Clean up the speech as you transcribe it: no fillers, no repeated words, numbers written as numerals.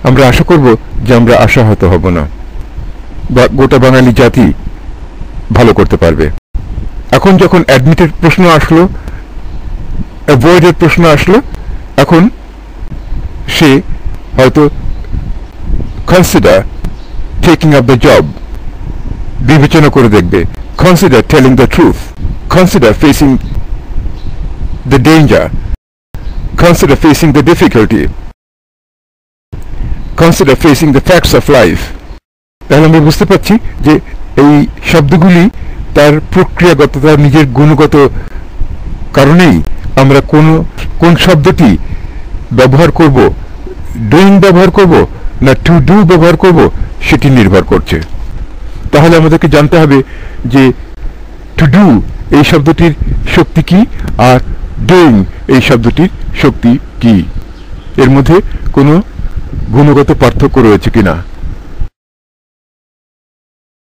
আমরা আশা করব যে আমরা আশাহত হব না, বা গোটা বাঙালি জাতি ভালো করতে পারবে। এখন যখন অ্যাডমিটের প্রশ্ন আসলো, অ্যাভয়েডের প্রশ্ন আসলো, এখন সে হয়তো consider taking up the job, বিবেচনা করে দেখবে, consider telling the truth, consider facing the danger, consider facing the difficulty, consider facing the facts of life. তাহলে আমরা বুঝতে পারছি যে এই শব্দগুলি তার প্রক্রিয়াগত, তার নিজের গুণগত কারণেই আমরা কোন শব্দটি ব্যবহার করব, ডুইং ব্যবহার করব না টু ডু ব্যবহার করব, সেটি নির্ভর করছে। তাহলে আমাদেরকে জানতে হবে যে টু ডু এই শব্দটির শক্তি কি, আর ডুইং এই শব্দটির শক্তি কি, এর মধ্যে কোনো গুণগত পার্থক্য রয়েছে কিনা।